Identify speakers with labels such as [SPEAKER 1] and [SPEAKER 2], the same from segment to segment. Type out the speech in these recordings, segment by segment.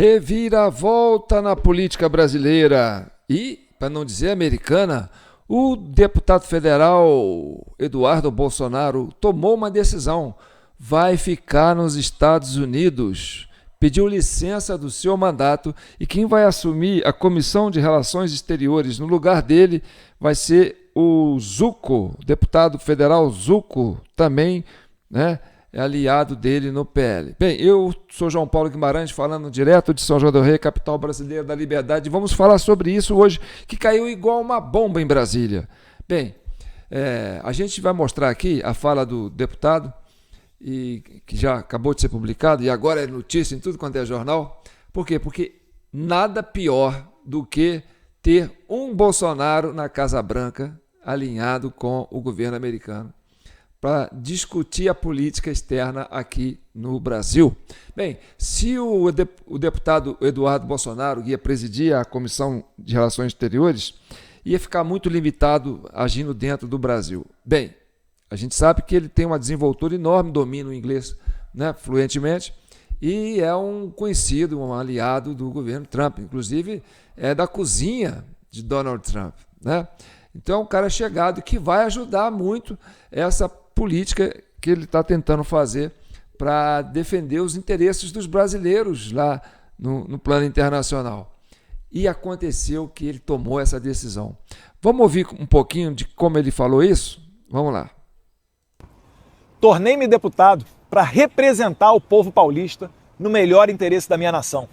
[SPEAKER 1] Reviravolta na política brasileira e, para não dizer americana, o deputado federal Eduardo Bolsonaro tomou uma decisão. Vai ficar nos Estados Unidos. Pediu licença do seu mandato e quem vai assumir a Comissão de Relações Exteriores no lugar dele vai ser o Zucco, deputado federal Zucco, também, né? É aliado dele no PL. Bem, eu sou João Paulo Guimarães, falando direto de São João del Rei, capital brasileira da liberdade. Vamos falar sobre isso hoje, que caiu igual uma bomba em Brasília. Bem, a gente vai mostrar aqui a fala do deputado, e que já acabou de ser publicado, e agora é notícia em tudo quanto é jornal. Por quê? Porque nada pior do que ter um Bolsonaro na Casa Branca alinhado com o governo americano, para discutir a política externa aqui no Brasil. Bem, se o deputado Eduardo Bolsonaro ia presidir a Comissão de Relações Exteriores, ia ficar muito limitado agindo dentro do Brasil. Bem, a gente sabe que ele tem uma desenvoltura enorme, domina o inglês, né, fluentemente, e é um conhecido, um aliado do governo Trump, inclusive é da cozinha de Donald Trump, né? Então é um cara chegado que vai ajudar muito essa política que ele está tentando fazer para defender os interesses dos brasileiros lá no plano internacional. E aconteceu que ele tomou essa decisão. Vamos ouvir um pouquinho de como ele falou isso? Vamos lá.
[SPEAKER 2] Tornei-me deputado para representar o povo paulista no melhor interesse da minha nação.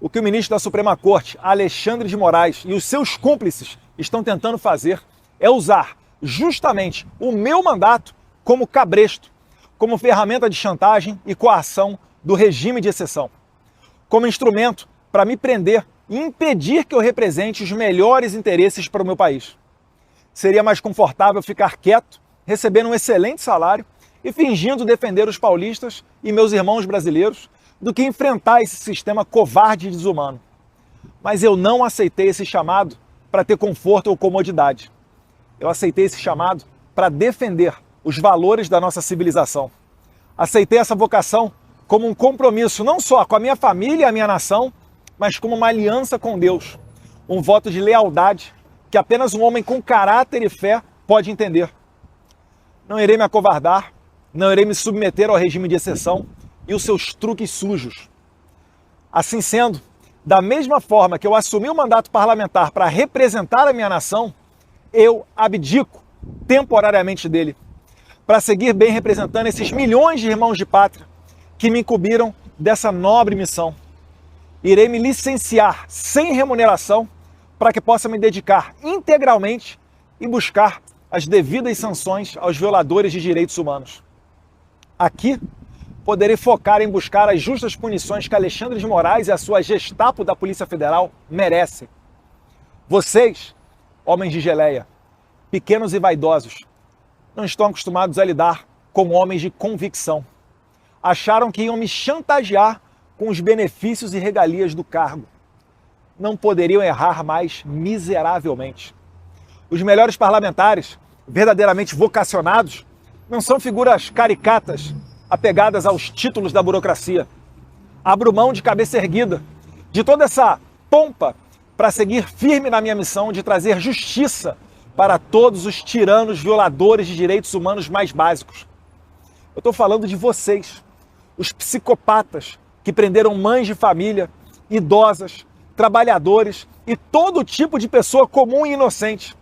[SPEAKER 2] O que o ministro da Suprema Corte, Alexandre de Moraes, e os seus cúmplices estão tentando fazer é usar justamente o meu mandato como cabresto, como ferramenta de chantagem e coação do regime de exceção, como instrumento para me prender e impedir que eu represente os melhores interesses para o meu país. Seria mais confortável ficar quieto, recebendo um excelente salário e fingindo defender os paulistas e meus irmãos brasileiros do que enfrentar esse sistema covarde e desumano. Mas eu não aceitei esse chamado para ter conforto ou comodidade. Eu aceitei esse chamado para defender os valores da nossa civilização. Aceitei essa vocação como um compromisso não só com a minha família e a minha nação, mas como uma aliança com Deus, um voto de lealdade que apenas um homem com caráter e fé pode entender. Não irei me acovardar, não irei me submeter ao regime de exceção e os seus truques sujos. Assim sendo, da mesma forma que eu assumi o mandato parlamentar para representar a minha nação, eu abdico temporariamente dele, para seguir bem representando esses milhões de irmãos de pátria que me incumbiram dessa nobre missão. Irei me licenciar sem remuneração para que possa me dedicar integralmente e buscar as devidas sanções aos violadores de direitos humanos. Aqui, poderei focar em buscar as justas punições que Alexandre de Moraes e a sua Gestapo da Polícia Federal merecem. Vocês, homens de geleia, pequenos e vaidosos, não estão acostumados a lidar com homens de convicção. Acharam que iam me chantagear com os benefícios e regalias do cargo. Não poderiam errar mais miseravelmente. Os melhores parlamentares, verdadeiramente vocacionados, não são figuras caricatas, apegadas aos títulos da burocracia. Abro mão de cabeça erguida, de toda essa pompa, para seguir firme na minha missão de trazer justiça para todos os tiranos violadores de direitos humanos mais básicos. Eu estou falando de vocês, os psicopatas que prenderam mães de família, idosas, trabalhadores e todo tipo de pessoa comum e inocente.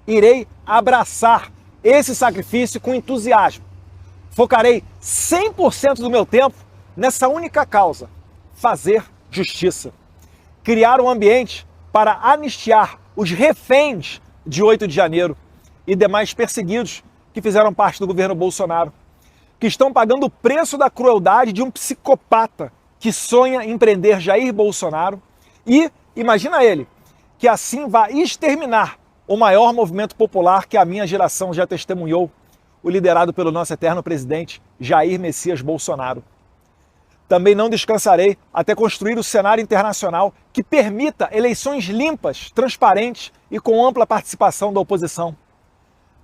[SPEAKER 2] Irei abraçar esse sacrifício com entusiasmo. Focarei 100% do meu tempo nessa única causa: fazer justiça. Criar um ambiente para anistiar os reféns de 8 de janeiro e demais perseguidos que fizeram parte do governo Bolsonaro, que estão pagando o preço da crueldade de um psicopata que sonha em prender Jair Bolsonaro e, imagina ele, que assim vai exterminar o maior movimento popular que a minha geração já testemunhou, o liderado pelo nosso eterno presidente Jair Messias Bolsonaro. Também não descansarei até construir o cenário internacional que permita eleições limpas, transparentes e com ampla participação da oposição.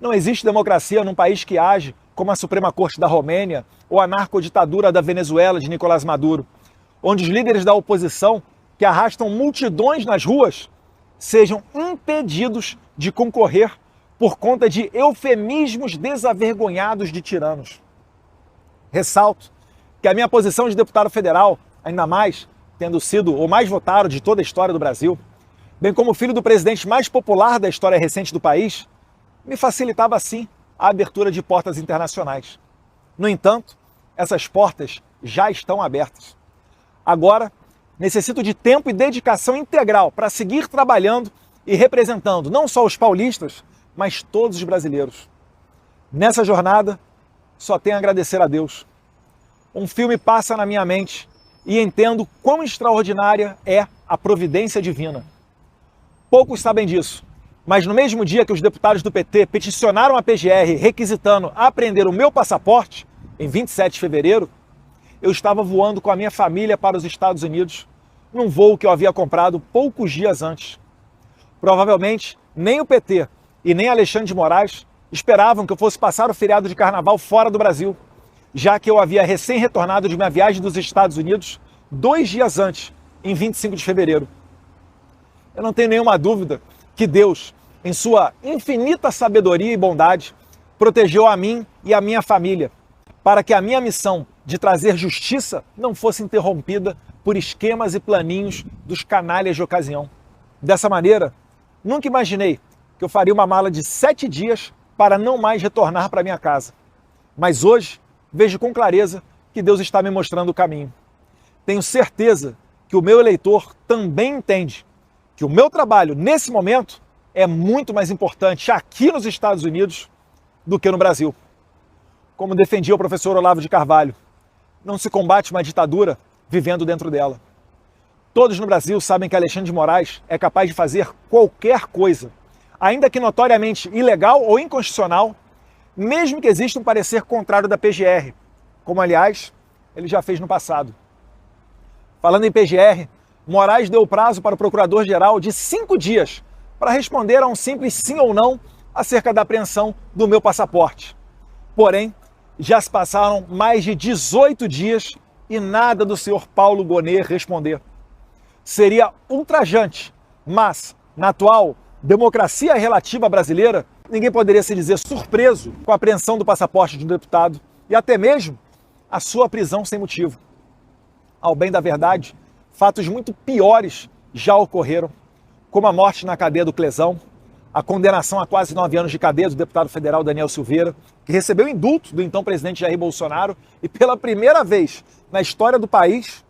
[SPEAKER 2] Não existe democracia num país que age como a Suprema Corte da Romênia ou a narcoditadura da Venezuela de Nicolás Maduro, onde os líderes da oposição, que arrastam multidões nas ruas, sejam impedidos de concorrer por conta de eufemismos desavergonhados de tiranos. Ressalto que a minha posição de deputado federal, ainda mais tendo sido o mais votado de toda a história do Brasil, bem como filho do presidente mais popular da história recente do país, me facilitava sim a abertura de portas internacionais. No entanto, essas portas já estão abertas. Agora, necessito de tempo e dedicação integral para seguir trabalhando e representando não só os paulistas, mas todos os brasileiros. Nessa jornada, só tenho a agradecer a Deus. Um filme passa na minha mente e entendo quão extraordinária é a providência divina. Poucos sabem disso, mas no mesmo dia que os deputados do PT peticionaram a PGR requisitando apreender o meu passaporte, em 27 de fevereiro, eu estava voando com a minha família para os Estados Unidos, num voo que eu havia comprado poucos dias antes. Provavelmente, nem o PT e nem Alexandre de Moraes esperavam que eu fosse passar o feriado de carnaval fora do Brasil, já que eu havia recém-retornado de minha viagem dos Estados Unidos 2 dias antes, em 25 de fevereiro. Eu não tenho nenhuma dúvida que Deus, em sua infinita sabedoria e bondade, protegeu a mim e a minha família, para que a minha missão de trazer justiça não fosse interrompida por esquemas e planinhos dos canalhas de ocasião. Dessa maneira, nunca imaginei que eu faria uma mala de 7 dias para não mais retornar para minha casa. Mas hoje, vejo com clareza que Deus está me mostrando o caminho. Tenho certeza que o meu eleitor também entende que o meu trabalho, nesse momento, é muito mais importante aqui nos Estados Unidos do que no Brasil. Como defendia o professor Olavo de Carvalho, não se combate uma ditadura vivendo dentro dela. Todos no Brasil sabem que Alexandre de Moraes é capaz de fazer qualquer coisa, ainda que notoriamente ilegal ou inconstitucional, mesmo que exista um parecer contrário da PGR, como, aliás, ele já fez no passado. Falando em PGR, Moraes deu prazo para o procurador-geral de 5 dias para responder a um simples sim ou não acerca da apreensão do meu passaporte. Porém, já se passaram mais de 18 dias e nada do senhor Paulo Gonet responder. Seria ultrajante, mas, na atual democracia relativa brasileira, ninguém poderia se dizer surpreso com a apreensão do passaporte de um deputado e até mesmo a sua prisão sem motivo. Ao bem da verdade, fatos muito piores já ocorreram, como a morte na cadeia do Clesão, a condenação a quase 9 anos de cadeia do deputado federal Daniel Silveira, que recebeu indulto do então presidente Jair Bolsonaro e pela primeira vez na história do país,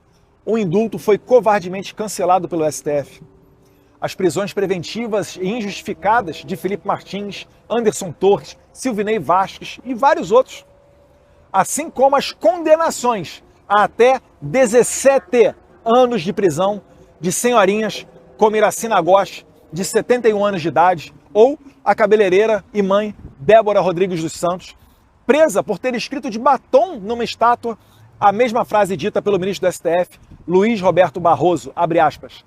[SPEAKER 2] o indulto foi covardemente cancelado pelo STF. As prisões preventivas e injustificadas de Felipe Martins, Anderson Torres, Silvinei Vasquez e vários outros, assim como as condenações a até 17 anos de prisão de senhorinhas como Iracina Gosch, de 71 anos de idade, ou a cabeleireira e mãe Débora Rodrigues dos Santos, presa por ter escrito de batom numa estátua a mesma frase dita pelo ministro do STF, Luiz Roberto Barroso, abre aspas,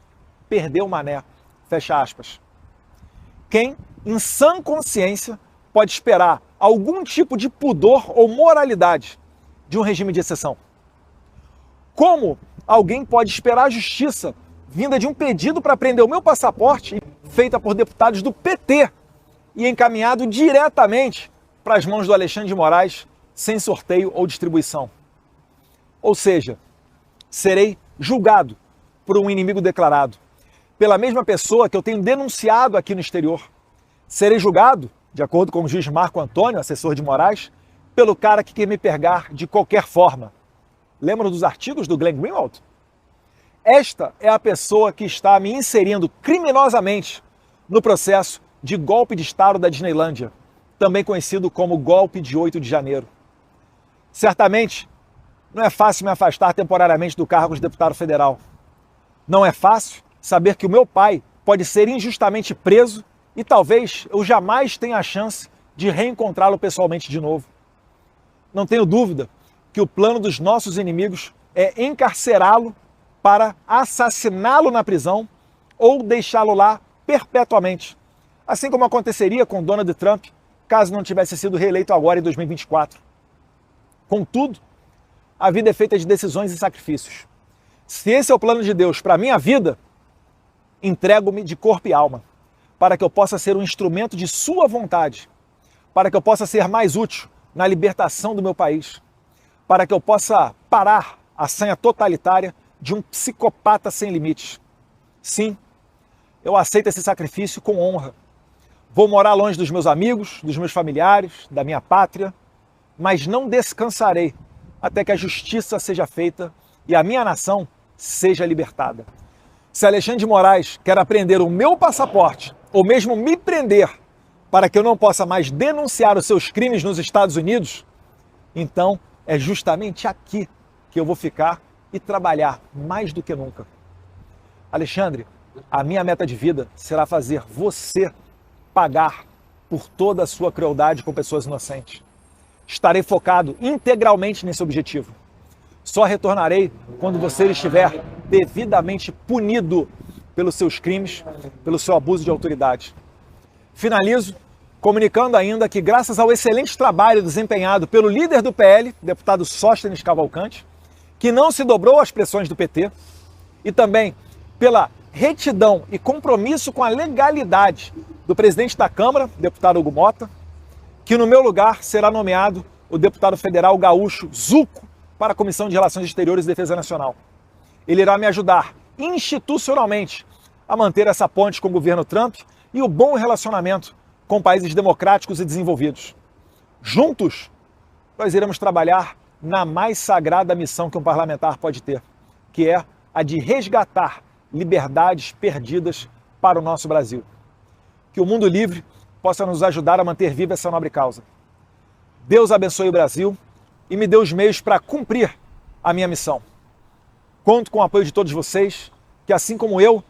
[SPEAKER 2] perdeu mané, fecha aspas. Quem, em sã consciência, pode esperar algum tipo de pudor ou moralidade de um regime de exceção? Como alguém pode esperar a justiça vinda de um pedido para prender o meu passaporte, feita por deputados do PT e encaminhado diretamente para as mãos do Alexandre de Moraes, sem sorteio ou distribuição? Ou seja, serei julgado por um inimigo declarado, pela mesma pessoa que eu tenho denunciado aqui no exterior. Serei julgado, de acordo com o juiz Marco Antônio, assessor de Moraes, pelo cara que quer me pegar de qualquer forma. Lembram dos artigos do Glenn Greenwald? Esta é a pessoa que está me inserindo criminosamente no processo de golpe de Estado da Disneylândia, também conhecido como golpe de 8 de janeiro. Certamente, não é fácil me afastar temporariamente do cargo de deputado federal. Não é fácil saber que o meu pai pode ser injustamente preso e talvez eu jamais tenha a chance de reencontrá-lo pessoalmente de novo. Não tenho dúvida que o plano dos nossos inimigos é encarcerá-lo para assassiná-lo na prisão ou deixá-lo lá perpetuamente, assim como aconteceria com Donald Trump, caso não tivesse sido reeleito agora em 2024. Contudo, a vida é feita de decisões e sacrifícios. Se esse é o plano de Deus para a minha vida, entrego-me de corpo e alma, para que eu possa ser um instrumento de sua vontade, para que eu possa ser mais útil na libertação do meu país, para que eu possa parar a sanha totalitária de um psicopata sem limites. Sim, eu aceito esse sacrifício com honra. Vou morar longe dos meus amigos, dos meus familiares, da minha pátria, mas não descansarei até que a justiça seja feita e a minha nação seja libertada. Se Alexandre de Moraes quer apreender o meu passaporte, ou mesmo me prender, para que eu não possa mais denunciar os seus crimes nos Estados Unidos, então é justamente aqui que eu vou ficar e trabalhar mais do que nunca. Alexandre, a minha meta de vida será fazer você pagar por toda a sua crueldade com pessoas inocentes. Estarei focado integralmente nesse objetivo. Só retornarei quando você estiver devidamente punido pelos seus crimes, pelo seu abuso de autoridade. Finalizo comunicando ainda que, graças ao excelente trabalho desempenhado pelo líder do PL, deputado Sóstenes Cavalcante, que não se dobrou às pressões do PT, e também pela retidão e compromisso com a legalidade do presidente da Câmara, deputado Hugo Mota, que no meu lugar será nomeado o deputado federal gaúcho Zuco para a Comissão de Relações Exteriores e Defesa Nacional. Ele irá me ajudar institucionalmente a manter essa ponte com o governo Trump e o bom relacionamento com países democráticos e desenvolvidos. Juntos, nós iremos trabalhar na mais sagrada missão que um parlamentar pode ter, que é a de resgatar liberdades perdidas para o nosso Brasil. Que o mundo livre possa nos ajudar a manter viva essa nobre causa. Deus abençoe o Brasil e me dê os meios para cumprir a minha missão. Conto com o apoio de todos vocês, que assim como eu,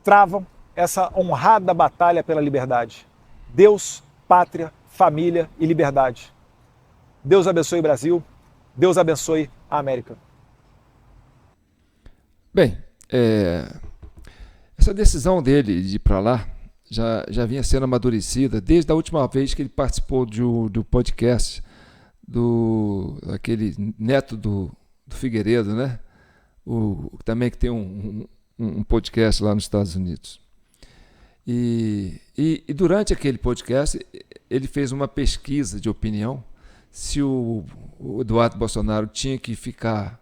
[SPEAKER 2] travam essa honrada batalha pela liberdade. Deus, pátria, família e liberdade. Deus abençoe o Brasil, Deus abençoe a América.
[SPEAKER 1] Bem, essa decisão dele de ir para lá já vinha sendo amadurecida desde a última vez que ele participou do podcast daquele neto do Figueiredo, né? Também que tem um podcast lá nos Estados Unidos. E durante aquele podcast, ele fez uma pesquisa de opinião se o Eduardo Bolsonaro tinha que ficar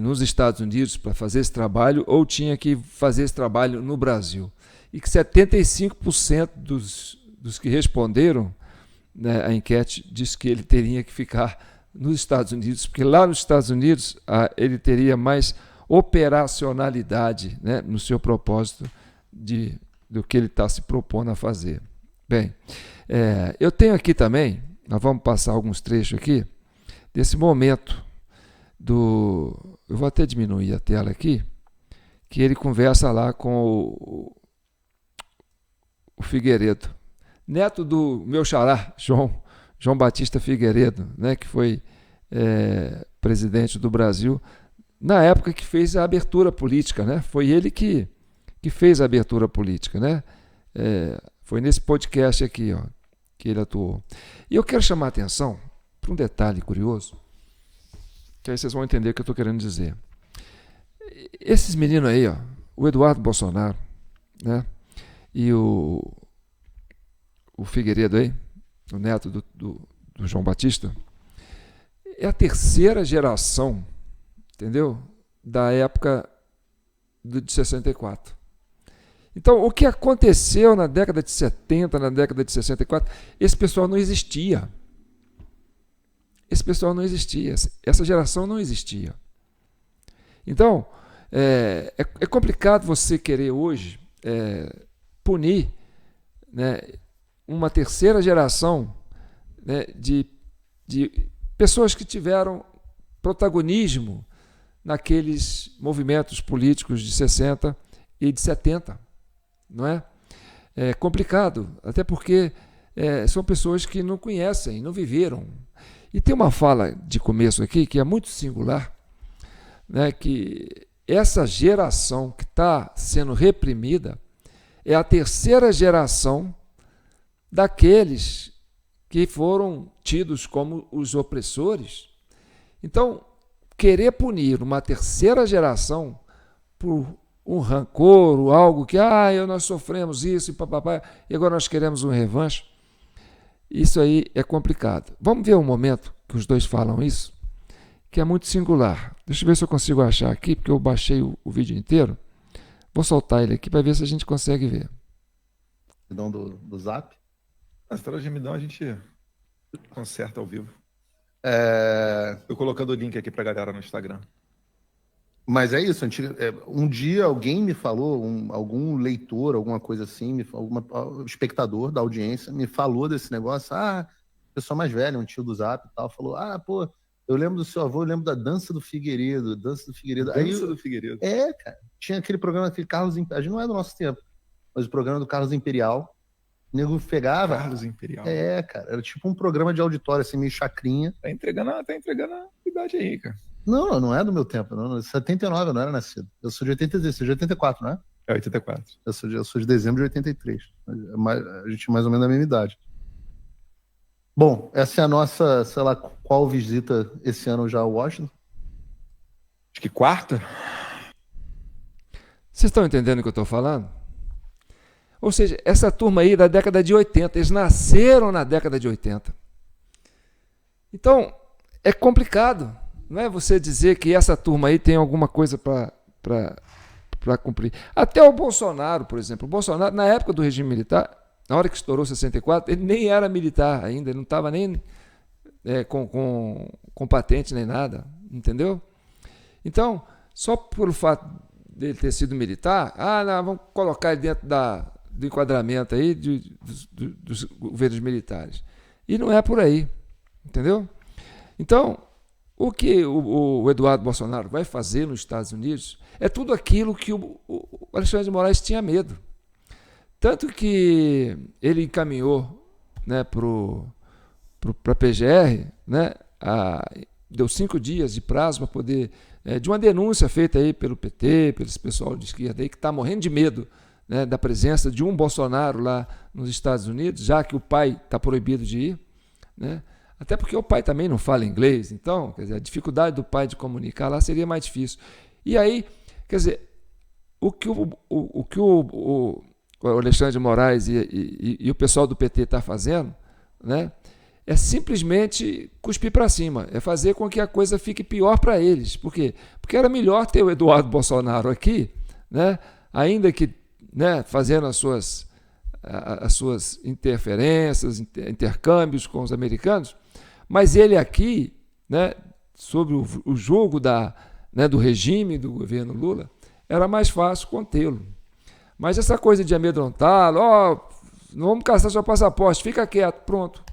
[SPEAKER 1] nos Estados Unidos para fazer esse trabalho ou tinha que fazer esse trabalho no Brasil. E que 75% dos que responderam, né, a enquete disse que ele teria que ficar nos Estados Unidos, porque lá nos Estados Unidos ele teria mais operacionalidade, né, no seu propósito do que ele está se propondo a fazer. Bem, eu tenho aqui também, nós vamos passar alguns trechos aqui, desse momento eu vou até diminuir a tela aqui, que ele conversa lá com o Figueiredo, neto do meu xará, João Batista Figueiredo, né, que foi presidente do Brasil, na época que fez a abertura política, né? Foi ele que fez a abertura política, né? Foi nesse podcast aqui, ó, que ele atuou. E eu quero chamar a atenção para um detalhe curioso, que aí vocês vão entender o que eu estou querendo dizer. Esses meninos aí, ó, o Eduardo Bolsonaro, né, e o Figueiredo aí, o neto do João Batista, é a terceira geração, entendeu? Da época de 64. Então, o que aconteceu na década de 70, na década de 64, esse pessoal não existia. Esse pessoal não existia, essa geração não existia. Então, é complicado você querer hoje punir, né, uma terceira geração, né, de pessoas que tiveram protagonismo naqueles movimentos políticos de 60 e de 70. Não é? É complicado, até porque são pessoas que não conhecem, não viveram. E tem uma fala de começo aqui que é muito singular, né, que essa geração que está sendo reprimida é a terceira geração daqueles que foram tidos como os opressores. Então, querer punir uma terceira geração por um rancor, ou algo que, nós sofremos isso, e agora nós queremos um revanche, isso aí é complicado. Vamos ver um momento que os dois falam isso, que é muito singular. Deixa eu ver se eu consigo achar aqui, porque eu baixei o vídeo inteiro. Vou soltar ele aqui para ver se a gente consegue ver.
[SPEAKER 3] Do Zap?
[SPEAKER 2] A história de gemidão a gente conserta ao vivo. Tô colocando o link aqui pra galera no Instagram.
[SPEAKER 3] Mas é isso, um dia alguém me falou, algum leitor, alguma coisa assim, algum espectador da audiência me falou desse negócio, pessoa mais velha, um tio do Zap e tal, falou, eu lembro do seu avô, eu lembro da Dança do Figueiredo.
[SPEAKER 2] Dança do Figueiredo.
[SPEAKER 3] Cara, tinha aquele programa, aquele Carlos Imperial, a gente não é do nosso tempo, mas o programa do Carlos Imperial, o nego pegava...
[SPEAKER 2] Carlos Imperial.
[SPEAKER 3] Cara, era tipo um programa de auditório, assim, meio chacrinha.
[SPEAKER 2] Tá entregando a idade aí, cara.
[SPEAKER 3] Não é do meu tempo, não. 79 eu não era nascido. Eu sou de 83, você é de 84, não é?
[SPEAKER 2] É 84.
[SPEAKER 3] Eu sou de dezembro de 83. A gente é mais ou menos da mesma idade. Bom, essa é a nossa, sei lá, qual visita esse ano já a Washington?
[SPEAKER 2] Acho que quarta.
[SPEAKER 1] Vocês estão entendendo o que eu estou falando? Ou seja, essa turma aí da década de 80, eles nasceram na década de 80. Então, é complicado. Não é você dizer que essa turma aí tem alguma coisa para cumprir. Até o Bolsonaro, por exemplo. O Bolsonaro, na época do regime militar, na hora que estourou 64, ele nem era militar ainda, ele não estava nem com patente nem nada, entendeu? Então, só pelo fato dele ter sido militar, vamos colocar ele dentro do enquadramento aí dos governos militares. E não é por aí, entendeu? Então, o que o Eduardo Bolsonaro vai fazer nos Estados Unidos é tudo aquilo que o Alexandre de Moraes tinha medo. Tanto que ele encaminhou, né, para a PGR, né, deu 5 dias de prazo para poder, de uma denúncia feita aí pelo PT, pelo pessoal de esquerda aí, que está morrendo de medo, né, da presença de um Bolsonaro lá nos Estados Unidos, já que o pai está proibido de ir, né? Até porque o pai também não fala inglês, então, quer dizer, a dificuldade do pai de comunicar lá seria mais difícil. E aí, quer dizer, o que o Alexandre de Moraes e o pessoal do PT está fazendo, né, é simplesmente cuspir para cima, é fazer com que a coisa fique pior para eles. Por quê? Porque era melhor ter o Eduardo Bolsonaro aqui, né, ainda que, né, fazendo as suas interferências, intercâmbios com os americanos, mas ele aqui, né, sobre o jogo do regime do governo Lula, era mais fácil contê-lo. Mas essa coisa de amedrontá-lo, não vamos caçar seu passaporte, fica quieto, pronto.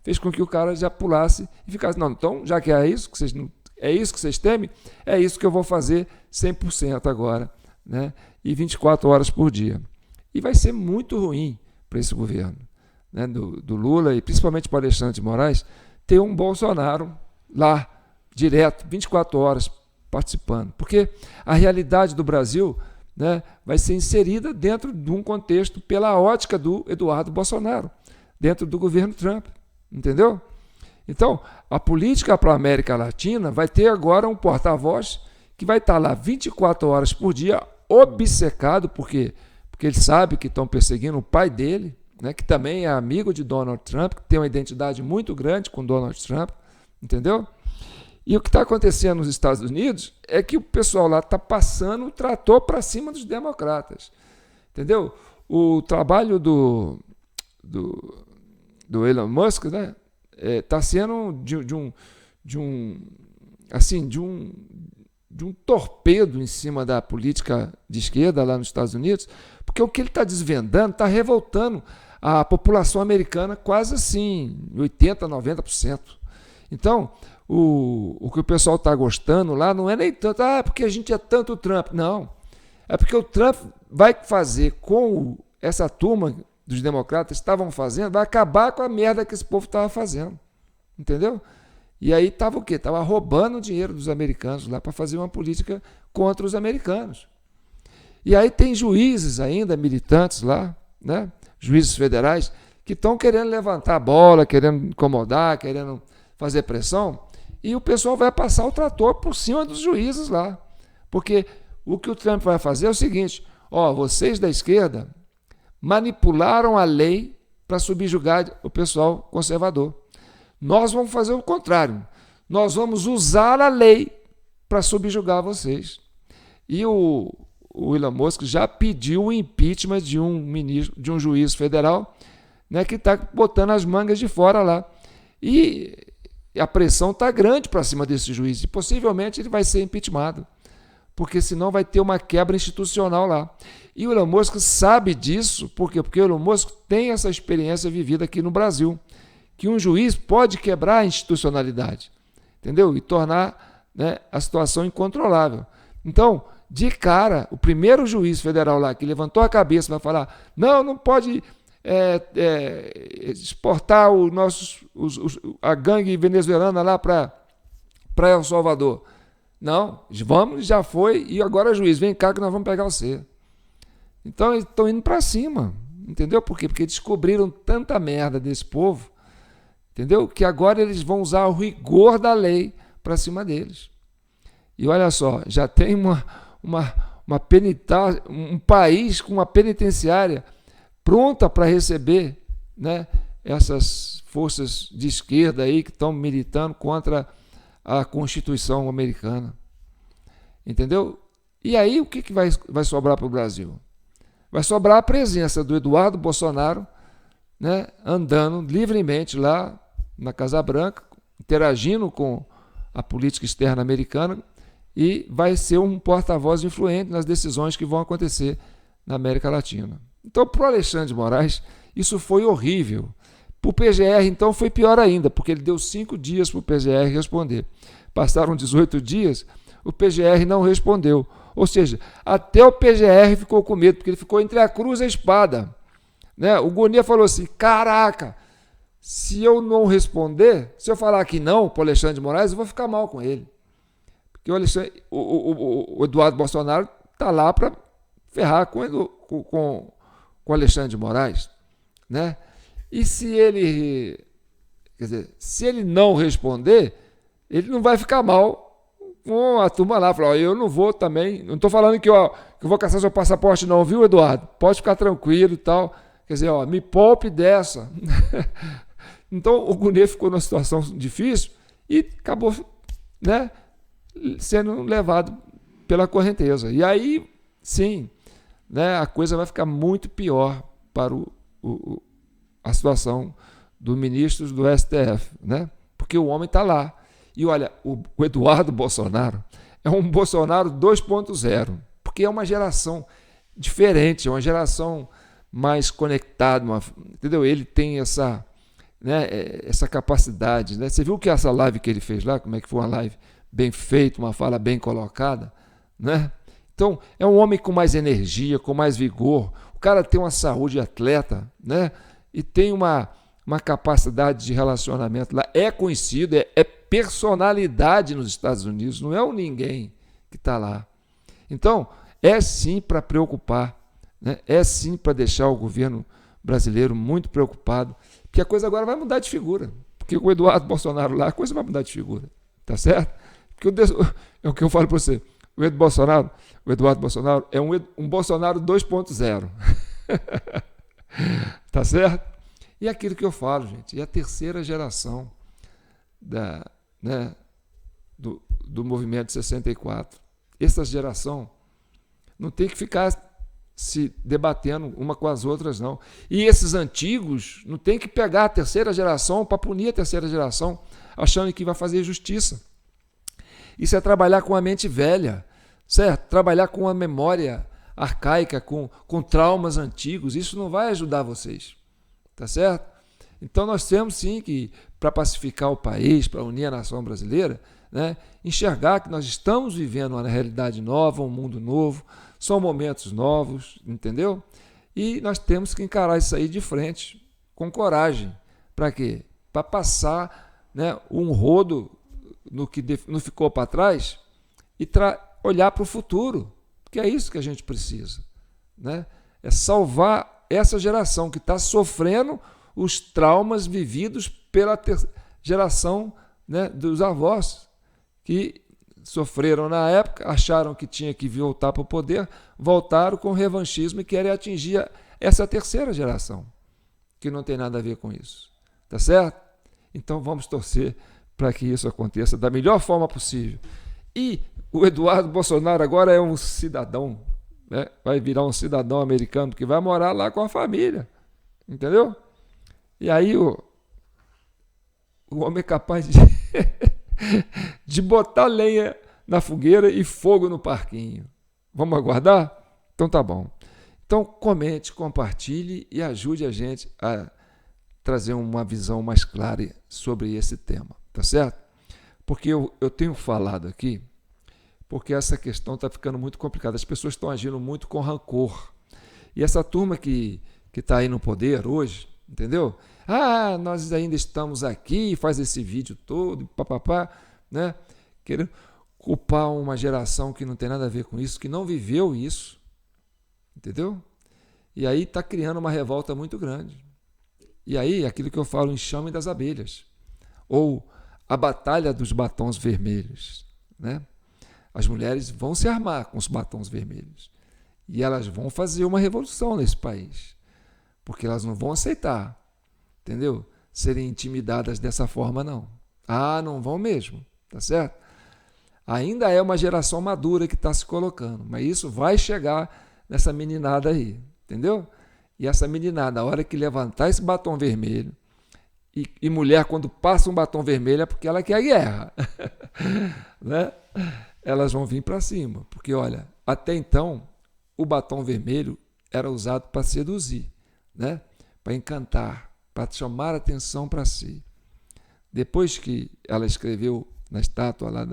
[SPEAKER 1] Fez com que o cara já pulasse e ficasse, não, então, já que é isso que vocês temem, é isso que eu vou fazer 100% agora, né, e 24 horas por dia. E vai ser muito ruim para esse governo, né, do Lula e principalmente para Alexandre de Moraes, ter um Bolsonaro lá, direto, 24 horas participando. Porque a realidade do Brasil, né, vai ser inserida dentro de um contexto pela ótica do Eduardo Bolsonaro, dentro do governo Trump, entendeu? Então, a política para a América Latina vai ter agora um porta-voz que vai estar lá 24 horas por dia, obcecado, porque ele sabe que estão perseguindo o pai dele, né, que também é amigo de Donald Trump, que tem uma identidade muito grande com Donald Trump, entendeu? E o que está acontecendo nos Estados Unidos é que o pessoal lá está passando o trator para cima dos democratas, entendeu? O trabalho do Elon Musk, né, está sendo de um torpedo em cima da política de esquerda lá nos Estados Unidos, porque o que ele está desvendando está revoltando a população americana quase assim, 80%, 90%. Então, o que o pessoal está gostando lá não é nem tanto, porque a gente é tanto Trump. Não, é porque o Trump vai fazer com essa turma dos democratas estavam fazendo, vai acabar com a merda que esse povo estava fazendo. Entendeu? E aí estava o quê? Estava roubando o dinheiro dos americanos lá para fazer uma política contra os americanos. E aí tem juízes ainda, militantes lá, né? Juízes federais, que estão querendo levantar a bola, querendo incomodar, querendo fazer pressão, e o pessoal vai passar o trator por cima dos juízes lá. Porque o que o Trump vai fazer é o seguinte: vocês da esquerda manipularam a lei para subjugar o pessoal conservador. Nós vamos fazer o contrário. Nós vamos usar a lei para subjugar vocês. E o Elon Musk já pediu o impeachment de um juiz federal, né, que está botando as mangas de fora lá. E a pressão está grande para cima desse juiz. E possivelmente ele vai ser impeachmentado, porque senão vai ter uma quebra institucional lá. E o Elon Musk sabe disso, por quê? Porque o Elon Musk tem essa experiência vivida aqui no Brasil, que um juiz pode quebrar a institucionalidade, entendeu? E tornar, né, a situação incontrolável. Então, de cara, o primeiro juiz federal lá que levantou a cabeça para falar: não pode exportar a gangue venezuelana lá para El Salvador. Não, vamos, já foi, e agora, juiz, vem cá que nós vamos pegar você. Então, eles estão indo para cima, entendeu? Por quê? Porque descobriram tanta merda desse povo, entendeu? Que agora eles vão usar o rigor da lei para cima deles. E olha só, já tem um país com uma penitenciária pronta para receber, né, essas forças de esquerda aí que estão militando contra a Constituição americana. Entendeu? E aí o que vai sobrar para o Brasil? Vai sobrar a presença do Eduardo Bolsonaro, né, andando livremente lá na Casa Branca, interagindo com a política externa americana, e vai ser um porta-voz influente nas decisões que vão acontecer na América Latina. Então, para o Alexandre de Moraes, isso foi horrível. Para o PGR, então, foi pior ainda, porque ele deu 5 dias para o PGR responder. Passaram 18 dias, o PGR não respondeu. Ou seja, até o PGR ficou com medo, porque ele ficou entre a cruz e a espada. Né? O Gonia falou assim: caraca, se eu não responder, se eu falar que não para o Alexandre de Moraes, eu vou ficar mal com ele. Porque o Eduardo Bolsonaro está lá para ferrar com o Alexandre de Moraes. Né? E se ele não responder, ele não vai ficar mal com a turma lá. Falar: eu não vou também, não estou falando que eu vou caçar seu passaporte não, viu, Eduardo? Pode ficar tranquilo e tal. Quer dizer, me poupe dessa. Então o Gunê ficou numa situação difícil e acabou, né, sendo levado pela correnteza. E aí, sim, né, a coisa vai ficar muito pior para a situação dos ministros do STF, né? Porque o homem está lá. E olha, o Eduardo Bolsonaro é um Bolsonaro 2.0, porque é uma geração diferente, é uma geração mais conectada, entendeu? Ele tem essa, né, essa capacidade, né? Você viu que essa live que ele fez lá, como é que foi uma live bem feita, uma fala bem colocada, né? Então, é um homem com mais energia, com mais vigor. O cara tem uma saúde atleta, né? E tem uma capacidade de relacionamento lá. É conhecido, é personalidade nos Estados Unidos, não é um ninguém que está lá. Então, é sim para preocupar, né? É sim para deixar o governo brasileiro muito preocupado, porque a coisa agora vai mudar de figura. Porque com o Eduardo Bolsonaro lá, a coisa vai mudar de figura. Tá certo? Porque é o que eu falo para você. O Eduardo Bolsonaro é um Bolsonaro 2.0. Tá certo? E aquilo que eu falo, gente, é a terceira geração do movimento de 64. Essa geração não tem que ficar se debatendo uma com as outras, não. E esses antigos não tem que pegar a terceira geração para punir a terceira geração, achando que vai fazer justiça. Isso é trabalhar com a mente velha, certo? Trabalhar com a memória arcaica, com traumas antigos. Isso não vai ajudar vocês, tá certo? Então nós temos sim que, para pacificar o país, para unir a nação brasileira, né, enxergar que nós estamos vivendo uma realidade nova, um mundo novo, são momentos novos, entendeu? E nós temos que encarar isso aí de frente, com coragem. Para quê? Para passar, né, um rodo no que não ficou para trás e olhar para o futuro, que é isso que a gente precisa, né? É salvar essa geração que está sofrendo os traumas vividos pela geração né, dos avós que sofreram na época, acharam que tinha que voltar para o poder, voltaram com revanchismo e querem atingir essa terceira geração, que não tem nada a ver com isso. Tá certo? Então vamos torcer para que isso aconteça da melhor forma possível. E o Eduardo Bolsonaro agora é um cidadão, né? Vai virar um cidadão americano que vai morar lá com a família. Entendeu? E aí o homem é capaz de botar lenha na fogueira e fogo no parquinho. Vamos aguardar? Então tá bom. Então comente, compartilhe e ajude a gente a trazer uma visão mais clara sobre esse tema, tá certo? Porque eu tenho falado aqui, porque essa questão está ficando muito complicada. As pessoas estão agindo muito com rancor. E essa turma que está aí no poder hoje, entendeu? Ah, nós ainda estamos aqui, faz esse vídeo todo, papapá, né? Querendo culpar uma geração que não tem nada a ver com isso, que não viveu isso, entendeu? E aí está criando uma revolta muito grande. E aí, aquilo que eu falo, enxame das abelhas, ou a batalha dos batons vermelhos, né? As mulheres vão se armar com os batons vermelhos e elas vão fazer uma revolução nesse país, porque elas não vão aceitar, entendeu? Serem intimidadas dessa forma, não. Ah, não vão mesmo, tá certo? Ainda é uma geração madura que está se colocando, mas isso vai chegar nessa meninada aí, entendeu? E essa meninada, a hora que levantar esse batom vermelho, e mulher, quando passa um batom vermelho, é porque ela quer guerra, né? Elas vão vir para cima, porque, olha, até então, o batom vermelho era usado para seduzir, né? Para encantar, para chamar a atenção para si. Depois que ela escreveu na estátua lá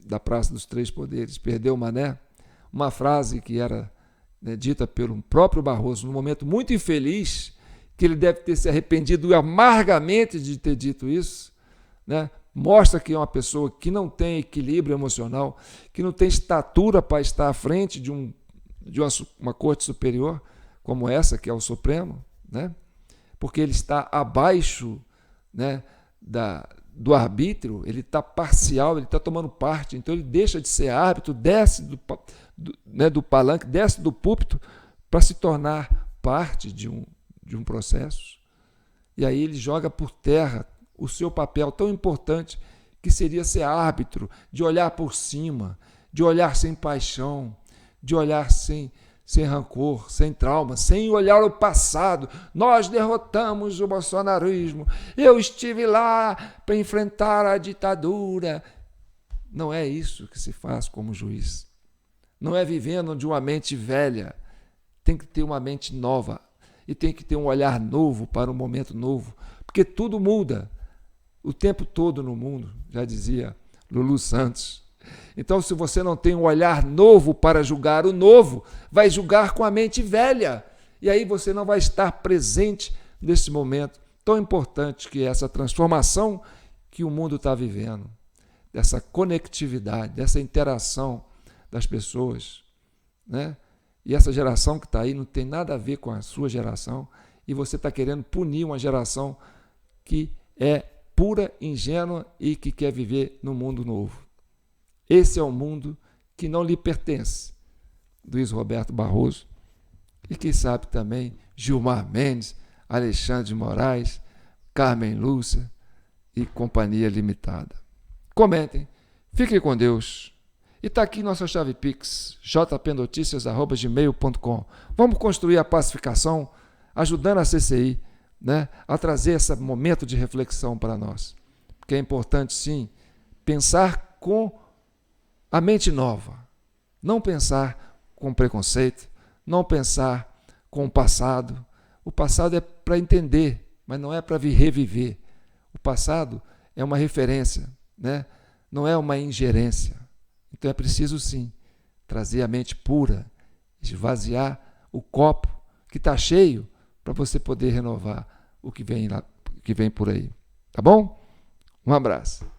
[SPEAKER 1] da Praça dos Três Poderes, Perdeu o Mané, uma frase que era, né, dita pelo próprio Barroso, num momento muito infeliz, que ele deve ter se arrependido amargamente de ter dito isso, né? Mostra que é uma pessoa que não tem equilíbrio emocional, que não tem estatura para estar à frente de uma corte superior como essa, que é o Supremo, né? Porque ele está abaixo, né, do arbítrio, ele está parcial, ele está tomando parte, então ele deixa de ser árbitro, desce do palanque, desce do púlpito para se tornar parte de um processo. E aí ele joga por terra o seu papel tão importante que seria ser árbitro, de olhar por cima, de olhar sem paixão, de olhar sem rancor, sem trauma, sem olhar o passado. Nós derrotamos o bolsonarismo, eu estive lá para enfrentar a ditadura. Não é isso que se faz como juiz. Não é vivendo de uma mente velha. Tem que ter uma mente nova e tem que ter um olhar novo para um momento novo, porque tudo muda o tempo todo no mundo, já dizia Lulu Santos. Então, se você não tem um olhar novo para julgar o novo, vai julgar com a mente velha. E aí você não vai estar presente nesse momento tão importante que é essa transformação que o mundo está vivendo, dessa conectividade, dessa interação das pessoas, né? E essa geração que está aí não tem nada a ver com a sua geração, e você está querendo punir uma geração que é pura, ingênua e que quer viver num mundo novo. Esse é o mundo que não lhe pertence. Luiz Roberto Barroso e, quem sabe, também Gilmar Mendes, Alexandre de Moraes, Carmen Lúcia e Companhia Limitada. Comentem, fiquem com Deus. E está aqui nossa chave Pix, jpnoticias@gmail.com. Vamos construir a pacificação, ajudando a CCI, né, a trazer esse momento de reflexão para nós. Porque é importante, sim, pensar com a mente nova. Não pensar com preconceito, não pensar com o passado. O passado é para entender, mas não é para reviver. O passado é uma referência, né? Não é uma ingerência. Então é preciso, sim, trazer a mente pura, esvaziar o copo que está cheio para você poder renovar o que vem por aí. Tá bom? Um abraço.